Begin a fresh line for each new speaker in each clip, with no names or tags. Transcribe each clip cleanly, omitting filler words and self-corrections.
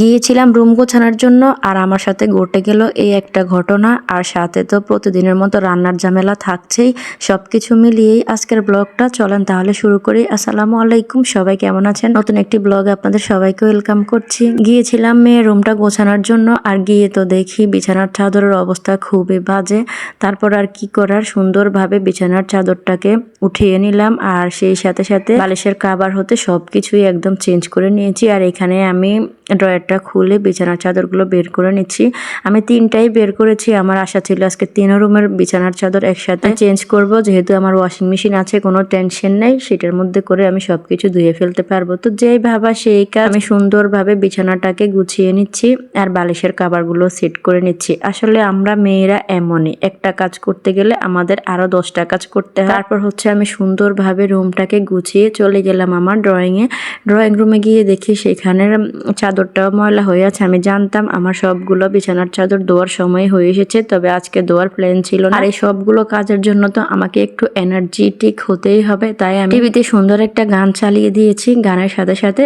গিয়েছিলাম রুম গোছানোর জন্য, আর আমার সাথে ঘটে গেল এই একটা ঘটনা। আর সাথে তো প্রতিদিনের মতো রান্নার ঝামেলা থাকছেই। সবকিছু মিলিয়েই আজকের ব্লগটা, চলেন তাহলে শুরু করি। আসসালামু আলাইকুম, সবাই কেমন আছেন? নতুন একটি ব্লগে আপনাদের সবাইকে ওয়েলকাম করছি। গিয়েছিলাম মেয়ের রুমটা গোছানোর জন্য, আর গিয়ে তো দেখি বিছানার চাদরের অবস্থা খুবই বাজে। তারপর আর কি করার, সুন্দরভাবে বিছানার চাদরটাকে উঠিয়ে নিলাম, আর সেই সাথে সাথে বালিশের কাভার হতে সবকিছুই একদম চেঞ্জ করে নিয়েছি। আর এখানে আমি ড্রয়ারটা খুলে বিছানার চাদরগুলো বের করে নিচ্ছি। আমি তিনটাই বের করেছি। আমার আশা ছিল আজকে 3 রুমের বিছানার চাদর একসাথে চেঞ্জ করব, যেহেতু আমার ওয়াশিং মেশিন আছে, কোনো টেনশন নেই, সেটার মধ্যে করে আমি সবকিছু ধুয়ে ফেলতে পারবো। তো যেই ভাবা সেই কাজ, আমি সুন্দরভাবে বিছানাটাকে গুছিয়ে নিচ্ছি আর বালিশের কাভারগুলো সেট করে নিচ্ছি। আসলে আমরা মেয়েরা এমনই, একটা কাজ করতে গেলে আমাদের আরো 10টা কাজ করতে হয়। তারপর হচ্ছে আমি সুন্দরভাবে রুমটাকে গুছিয়ে চলে গেলাম আমার ড্রয়িং রুমে গিয়ে দেখি সেখানের চাদরটাও ময়লা হয়ে আছে। আমি জানতাম আমার সবগুলো বিছানার চাদর ধোয়ার সময় হয়ে এসেছে, তবে আজকে ধোয়ার প্ল্যান ছিল না। আর এই সবগুলো কাজের জন্য তো আমাকে একটু এনার্জেটিক হতেই হবে, তাই আমি টিভিতে সুন্দর একটা গান চালিয়ে দিয়েছি। গানের সাথে সাথে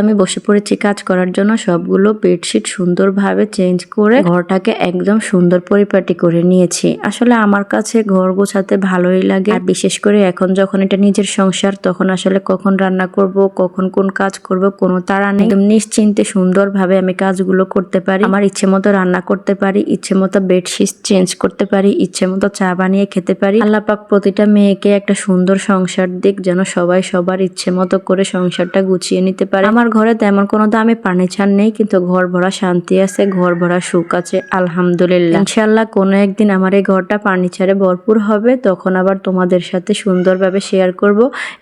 আমি বসে পড়েছি কাজ করার জন্য। সবগুলো বেডশিট সুন্দরভাবে চেঞ্জ করে ঘরটাকে একদম সুন্দর পরিপাটি করে নিয়েছি। আসলে আমার কাছে ঘর গোছাতে ভালোই লাগে, আর বিশেষ করে এখন যখন এটা নিজের সংসার, তখন আসলে কখন রান্না করব, কখন কোন কাজ করব কোনো তাড়া নেই। একদম নিশ্চিন্তে সুন্দরভাবে আমি কাজগুলো করতে পারি। আমার ইচ্ছে মতো রান্না করতে পারি, ইচ্ছে মতো বেডশিট চেঞ্জ করতে পারি, ইচ্ছে মতো চা বানিয়ে খেতে পারি। আল্লাহ পাক প্রতিটা মেয়েকে একটা সুন্দর সংসার দিক, যেন সবাই সবার ইচ্ছে মতো করে সংসারটা গুছিয়ে নিতে পারে। আমার ঘরে তেমন কোনো দামি ফার্নিচার নেই, কিন্তু ঘর ভরা শান্তি আছে, ঘর ভরা সুখ আছে, আলহামদুলিল্লাহ। ইনশাআল্লাহ কোনো একদিন আমার এই ঘরটা ফার্নিচারে ভরপুর হবে, তখন আবার তোমাদের সাথে সুন্দরভাবে শেয়ার করব।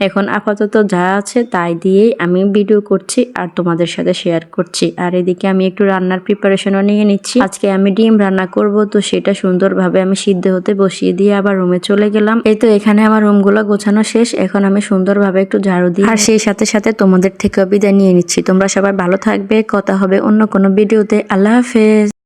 এখন আপাতত যা আছে তাই দিয়েই আমি ভিডিও করছি আর তোমাদের সাথে শেয়ার করছি। আর এদিকে আমি একটু রান্নার প্রিপারেশনও নিয়ে নিচ্ছি। আজকে আমি ডিম রান্না করব, তো সেটা সুন্দরভাবে আমি সিদ্ধ হতে বসিয়ে দিয়ে আবার রুমে চলে গেলাম। এই তো এখানে আমার রুমগুলো গোছানো শেষ। এখন আমি সুন্দরভাবে একটু ঝাড়ু দিই, আর সেই সাথে সাথে তোমাদের থেকে বিদায় নিয়ে নিচ্ছি। তোমরা সবাই ভালো থাকবে, কথা হবে অন্য কোনো ভিডিওতে। আল্লাহ হাফেজ।